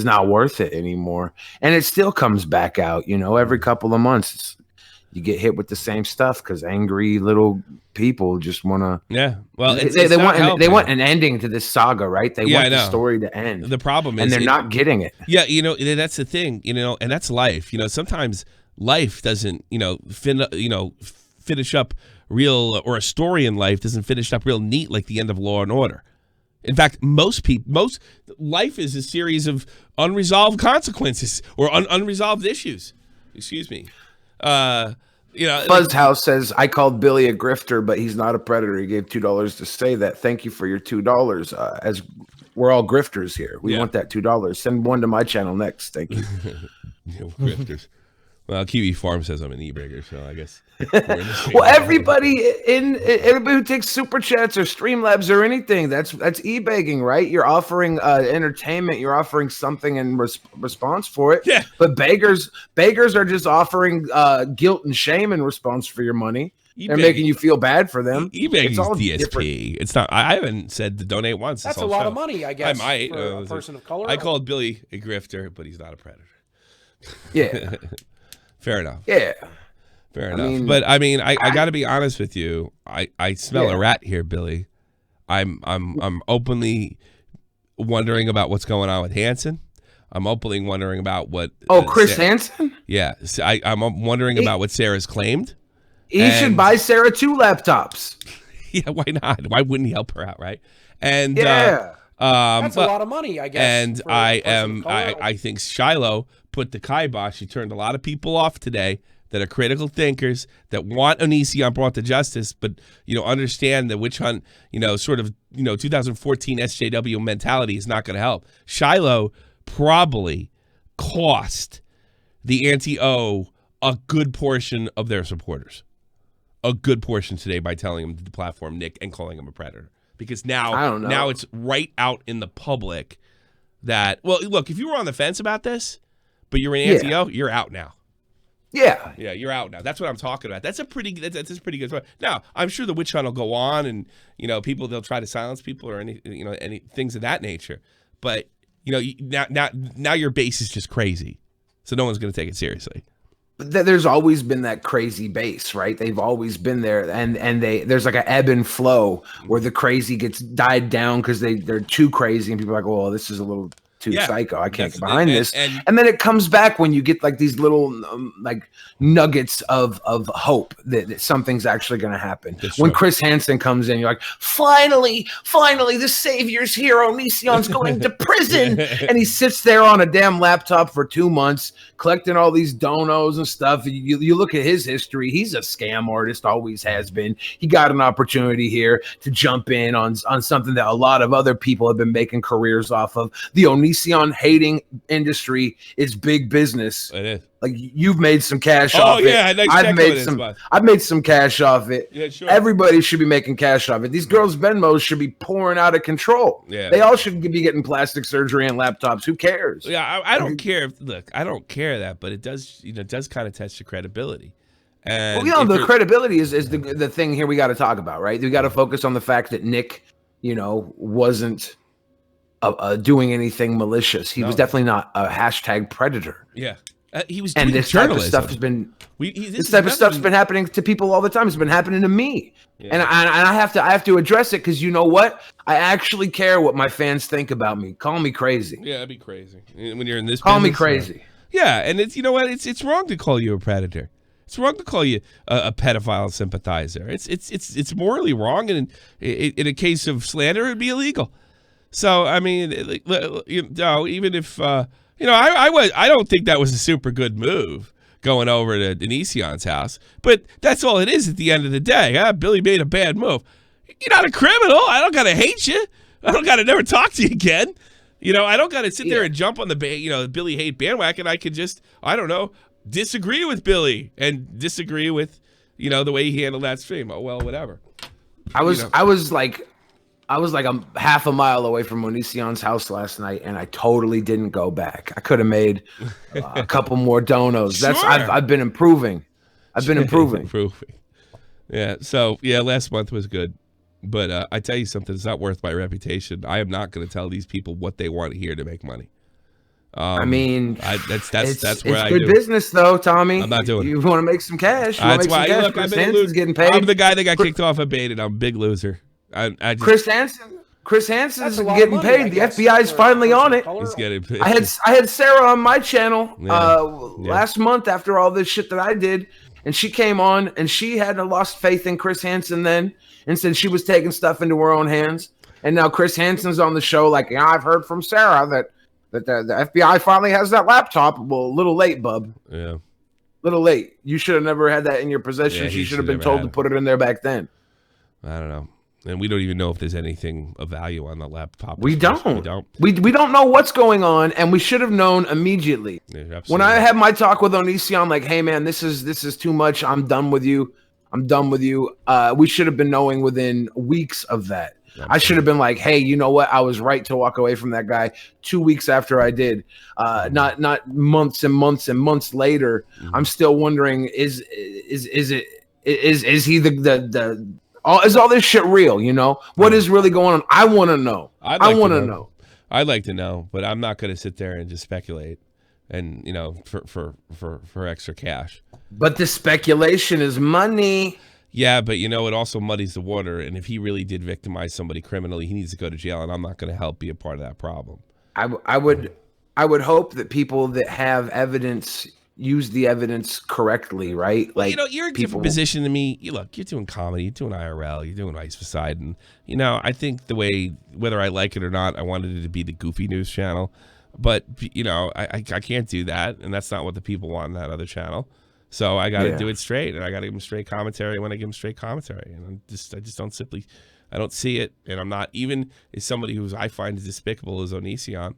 not worth it anymore, and it still comes back out. Every couple of months, you get hit with the same stuff because angry little people just want to. Yeah, well, they want an ending to this saga, right? They want the story to end. The problem is, and they're not getting it. Yeah, that's the thing, and that's life. Sometimes life doesn't, finish up real, or a story in life doesn't finish up real neat like the end of Law and Order. In fact, most life is a series of unresolved consequences or unresolved issues. Excuse me. Fuzzhouse says, I called Billy a grifter, but he's not a predator. He gave $2 to say that. Thank you for your $2. As we're all grifters here. We want that $2. Send one to my channel next. Thank you. Grifters. Well, Kiwi Farm says I'm an e-bagger, so I guess. Well, everybody who takes super chats or Streamlabs or anything, that's e-begging, right? You're offering entertainment, you're offering something in response for it. Yeah. But beggars are just offering guilt and shame in response for your money. They're making you feel bad for them. E-begging is DSP. Different. It's not. I haven't said to donate once. That's a lot of money, I guess. I might. For a person of color. I called Billy a grifter, but he's not a predator. Yeah. Fair enough. Yeah. Fair enough. But I mean, I got to be honest with you. I smell a rat here, Billy. I'm openly wondering about what's going on with Hansen. I'm openly wondering about what. Chris Hansen? Yeah. I'm wondering about what Sarah's claimed. He should buy Sarah 2 laptops. Yeah, why not? Why wouldn't he help her out, right? And that's a lot of money, I guess. And I think Shiloh put the kibosh. She turned a lot of people off today that are critical thinkers that want Onision brought to justice, but understand the witch hunt, sort of 2014 SJW mentality is not going to help. Shiloh probably cost the anti-O a good portion of their supporters, a good portion today by telling him to deplatform Nick and calling him a predator. Because now it's right out in the public that, well, look, if you were on the fence about this, but you're an anti-O, you're out now. Yeah. Yeah, you're out now. That's what I'm talking about. That's a pretty good point. Now, I'm sure the witch hunt will go on and, they'll try to silence people or any things of that nature. But, now your base is just crazy. So no one's going to take it seriously. There's always been that crazy base, right? They've always been there, and there's like an ebb and flow where the crazy gets died down because they're too crazy, and people are like, "Well, this is a little too psycho. I can't get behind this." And then it comes back when you get like these little like nuggets of hope that something's actually going to happen. When Chris Hansen comes in, you're like, finally, the savior's here. Onision's going to prison. And he sits there on a damn laptop for 2 months collecting all these donos and stuff. You look at his history. He's a scam artist, always has been. He got an opportunity here to jump in on something that a lot of other people have been making careers off of. The Onision hating industry is big business. It is. Like you've made some cash off it. I've made some cash off it. Yeah, sure. Everybody should be making cash off it. These girls' Venmos should be pouring out of control. Yeah. They all should be getting plastic surgery and laptops. Who cares? Yeah, I don't care. Look, I don't care that, but it does kind of test your credibility. And the credibility is the thing here we got to talk about, right? We got to focus on the fact that Nick, wasn't doing anything malicious. He was definitely not a hashtag predator. Yeah. He was doing journalism. This type of stuff's been happening to people all the time. It's been happening to me, and I have to address it because you know what? I actually care what my fans think about me. Call me crazy. Yeah, that'd be crazy when you're in this. Call me crazy. Yeah, and it's it's wrong to call you a predator. It's wrong to call you a pedophile sympathizer. It's morally wrong, and in a case of slander, it'd be illegal. So I mean, even if. I don't think that was a super good move going over to Onision's house, but that's all it is at the end of the day. Billy made a bad move. You're not a criminal. I don't gotta hate you. I don't got to never talk to you again. I don't got to sit there and jump on the Billy hate bandwagon. I could just, I don't know, disagree with Billy and disagree with, the way he handled that stream. Oh, well, whatever. I was like a half a mile away from Onision's house last night, and I totally didn't go back. I could have made a couple more donos. Sure. I've been improving. Improving. Yeah. So last month was good, but I tell you something, it's not worth my reputation. I am not going to tell these people what they want to hear to make money. That's where it's I good do. business though, Tommy. I'm not doing it. You want to make some cash? That's why. Look, Chris Hansen's getting paid. I'm the guy that got kicked off of Baited. I'm a big loser. Chris Hansen's getting paid. The FBI's finally on it. He's getting paid. I had Sarah on my channel last month after all this shit that I did, and she came on and she had lost faith in Chris Hansen then, and said she was taking stuff into her own hands. And now Chris Hansen's on the show like, I've heard from Sarah that the FBI finally has that laptop. Well, a little late, bub. Yeah. Little late. You should have never had that in your possession. Yeah, she should have been told to put it in there back then. I don't know. And we don't even know if there's anything of value on the laptop. We don't. We don't know what's going on, and we should have known immediately. Yeah, when I had my talk with Onision, like, hey man, this is too much. I'm done with you. We should have been knowing within weeks of that. I should have been like, hey, you know what? I was right to walk away from that guy 2 weeks after I did. Not months and months and months later. Mm-hmm. I'm still wondering, is he is all this shit real? What is really going on? I want to know. I want to know. I'd like to know, but I'm not going to sit there and just speculate and for extra cash. But the speculation is money. Yeah, but it also muddies the water. And if he really did victimize somebody criminally, he needs to go to jail. And I'm not going to help be a part of that problem. I would hope that people that have evidence use the evidence correctly, right? Like, you're in a different position than me. Look, you're doing comedy, you're doing IRL, you're doing Ice Beside, and I think the way, whether I like it or not, I wanted it to be the goofy news channel, but I can't do that, and that's not what the people want on that other channel. So I got to do it straight, and I got to give them straight commentary when I give them straight commentary, and I just don't simply, I don't see it, and I'm not, even as somebody who I find as despicable as Onision,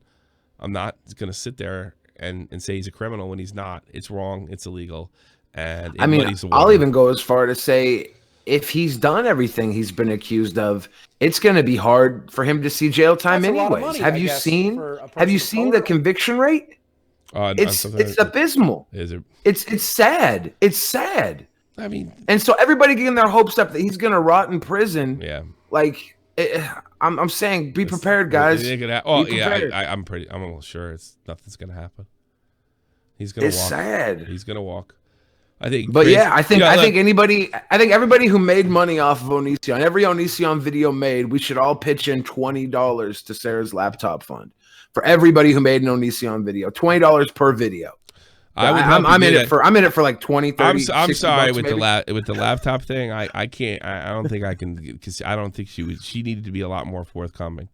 I'm not going to sit there and say he's a criminal when he's not. It's wrong. It's illegal. And I'll even go as far to say, if he's done everything he's been accused of, it's going to be hard for him to see jail time anyways. Have you seen the conviction rate? It's abysmal. Is it? It's sad. It's sad. I mean, and so everybody getting their hopes up that he's going to rot in prison. Yeah. Like, I'm saying, be prepared, guys. I'm almost sure nothing's gonna happen. He's gonna walk. It's sad. He's gonna walk. I think. But I think everybody who made money off of Onision, every Onision video made, we should all pitch in $20 to Sarah's laptop fund for everybody who made an Onision video. $20 per video. I'm in it for like 20, 30. I'm sorry with the laptop thing. I can't. I don't think I can, because I don't think she needed to be a lot more forthcoming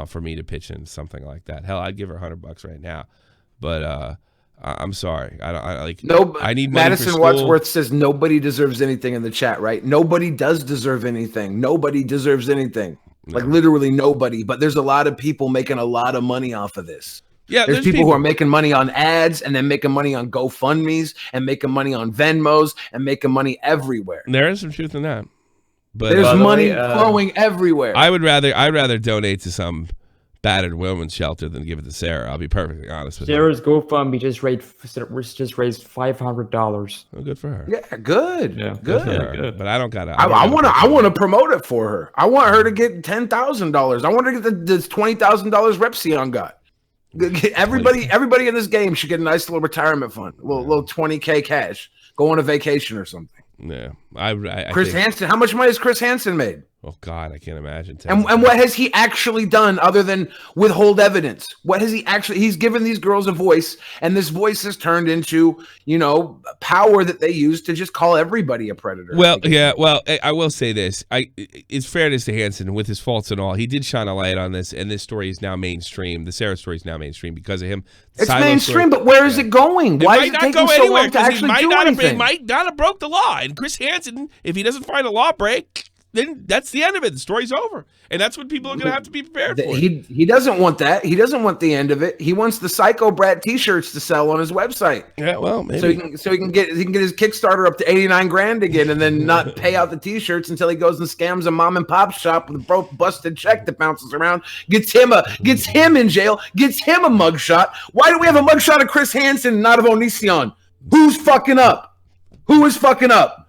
for me to pitch in something like that. Hell, I'd give her $100 right now, but I'm sorry. I need money Madison for school. Wadsworth says nobody deserves anything in the chat, right? Nobody does deserve anything. Nobody deserves anything. No. Like literally nobody. But there's a lot of people making a lot of money off of this. Yeah, there's people who are making money on ads and then making money on GoFundMe's and making money on Venmos and making money everywhere. There is some truth in that. But there's money flowing everywhere. I'd rather donate to some battered women's shelter than give it to Sarah. I'll be perfectly honest with you. Sarah's GoFundMe just raised $500. Oh, good for her. Yeah, good. Yeah, good. But I don't gotta. I want to promote it for her. I want her to get $10,000. I want her to get this $20,000 Repsion got. Everybody in this game should get a nice little retirement fund, a little $20K cash. Go on a vacation or something. Yeah, Chris Hansen. How much money has Chris Hansen made? Oh God, I can't imagine. And what has he actually done other than withhold evidence? What has he actually? He's given these girls a voice, and this voice has turned into power that they use to just call everybody a predator. Well, yeah. Well, I will say this. It's fairness to Hansen, with his faults and all, he did shine a light on this, and this story is now mainstream. The Sarah story is now mainstream because of him. It's mainstream, but where is it going? Why is it taking so long to actually do anything? He might not have broke the law, and Chris Hansen, if he doesn't find a law break, then that's the end of it. The story's over. And that's what people are going to have to be prepared for. He doesn't want that. He doesn't want the end of it. He wants the Psycho Brat T-shirts to sell on his website. Yeah, well, maybe. So he can get his Kickstarter up to $89,000 again, and then not pay out the T-shirts until he goes and scams a mom and pop shop with a broke busted check that bounces around. Gets him in jail. Gets him a mugshot. Why do we have a mugshot of Chris Hansen and not of Onision? Who's fucking up? Who is fucking up?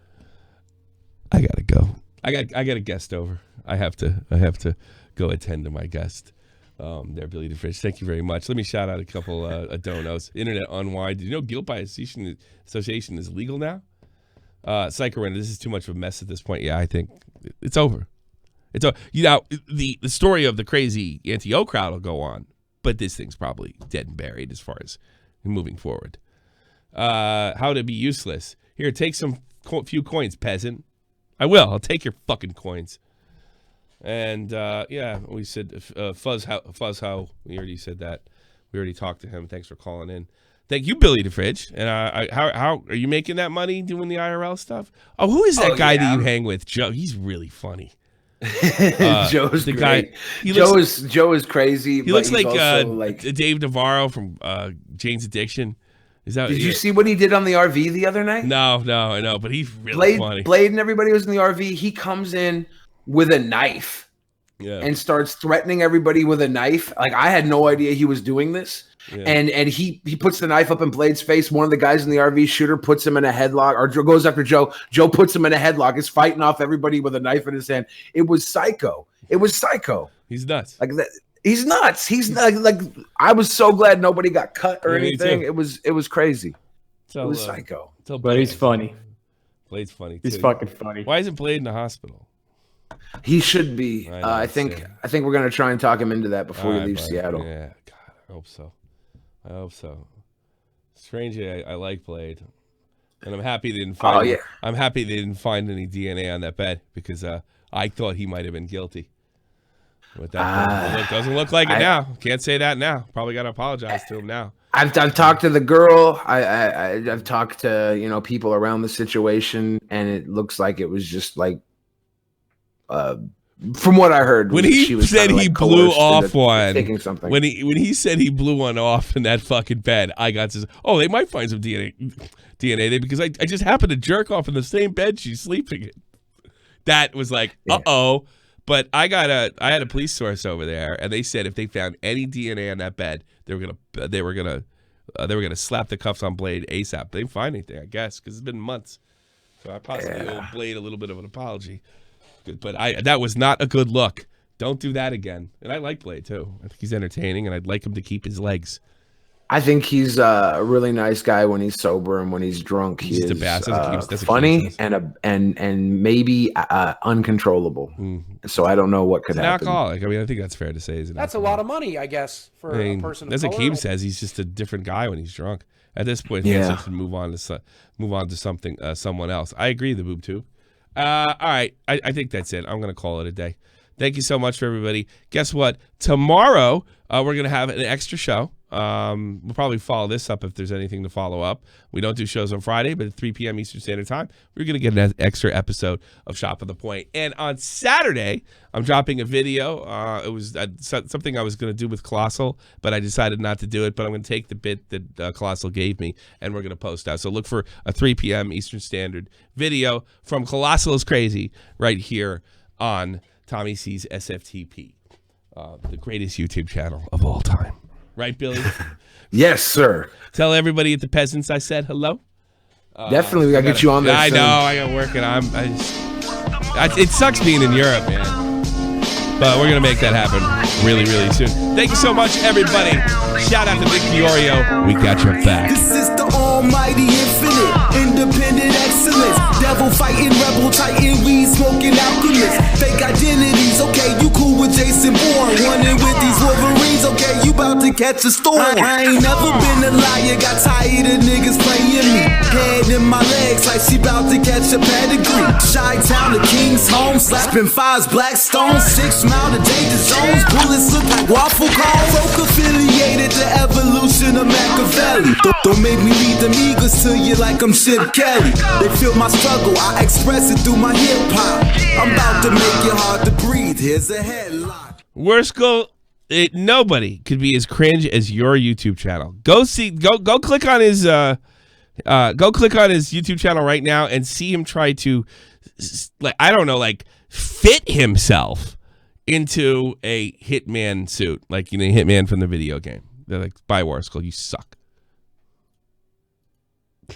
I gotta go. I got a guest over. I have to go attend to my guest. There, Billy the Fish. Thank you very much. Let me shout out a couple of donos. Internet Unwind. Did you know guilt by association is legal now? Psycho Render, this is too much of a mess at this point. Yeah, I think it's over. It's the story of the crazy anti-O crowd will go on, but this thing's probably dead and buried as far as moving forward. How to be useless. Here, take some few coins, peasant. I will. I'll take your fucking coins. And yeah, we said Fuzz how we already said that. We already talked to him. Thanks for calling in. Thank you, Billy the Fridge. And how are you making that money doing the IRL stuff? Oh, who is that guy that you hang with? Joe. He's really funny. Joe's the great. Guy. Joe is crazy. He looks like Dave Navarro from Jane's Addiction. Did you see what he did on the RV the other night? No, I know, but he's really funny. Blade and everybody was in the RV. He comes in with a knife and starts threatening everybody with a knife. Like, I had no idea he was doing this. Yeah. And he puts the knife up in Blade's face. One of the guys in the RV shooter puts him in a headlock, or goes after Joe. Joe puts him in a headlock. Is fighting off everybody with a knife in his hand. It was psycho. He's nuts. Like that. He's nuts. He's like I was so glad nobody got cut or anything. It was crazy. It was psycho. But he's funny. Blade's funny too. He's fucking funny. Why isn't Blade in the hospital? He should be. I think we're gonna try and talk him into that before we leave Seattle. Yeah, God, I hope so. Strangely, I like Blade, and I'm happy they didn't find. I'm happy they didn't find any DNA on that bed because I thought he might have been guilty. But that doesn't look like it now. Can't say that now. Probably got to apologize to him now. I've talked to the girl. I've talked to people around the situation, and it looks like it was just like, from what I heard, when he said he blew off one, thinking something. When he said he blew one off in that fucking bed, I got to. Oh, they might find some DNA there because I just happened to jerk off in the same bed she's sleeping in. That was like, uh-oh. But I had a police source over there, and they said if they found any DNA on that bed, they were gonna slap the cuffs on Blade ASAP. They didn't find anything, I guess, because it's been months. So I possibly owe Blade a little bit of an apology. But that was not a good look. Don't do that again. And I like Blade too. I think he's entertaining, and I'd like him to keep his legs. I think he's a really nice guy when he's sober, and when he's drunk, he's funny and maybe uncontrollable. So I don't know what could happen. An alcoholic. I mean, I think that's fair to say. That's a lot of money, I guess, for a person. That's what Keem says. He's just a different guy when he's drunk. At this point, he has to move on to something, someone else. I agree. The boob tube. All right, I think that's it. I'm gonna call it a day. Thank you so much for everybody. Guess what? Tomorrow we're gonna have an extra show. We'll probably follow this up if there's anything to follow up. We don't do shows on Friday, but at 3 p.m. Eastern Standard Time, we're going to get an extra episode of Shop at the Point. And on Saturday, I'm dropping a video. It was something I was going to do with Colossal, but I decided not to do it. But I'm going to take the bit that Colossal gave me, and we're going to post out. So look for a 3 p.m. Eastern Standard video from Colossal is Crazy right here on Tommy C's SFTP, the greatest YouTube channel of all time. Right, Billy? Yes, sir. Tell everybody at the Peasants I said hello. Definitely, we gotta get you on there. I know, I got work, and it sucks being in Europe, man. But we're gonna make that happen really, really soon. Thank you so much, everybody. Shout out to Big DeOrio. We got your back. This is the almighty infinite, independent excellence. Devil fighting, rebel titan, weed smoking alchemist. Fake identities, okay, you cool with Jason Bourne. Running with these Wolverines, okay, you about to catch a storm. I ain't never been a liar, got tired of niggas playing me. Head in my legs like she about to catch a pedigree. Chi-town to King's home, slapping fives, black stones, 6 mile to danger zones. Bullets look like waffle cones. Folk affiliated to evolution of Machiavelli. Kelly. Don't make me read them eagles to you like I'm Chip Kelly. They feel my struggle, I express it through my hip hop. I'm about to make it hard to breathe. Here's a headline. Worskill, nobody could be as cringe as your YouTube channel. Go click on his YouTube channel right now and see him try to, fit himself into a Hitman suit, Hitman from the video game. They're like, bye, Worskill, you suck.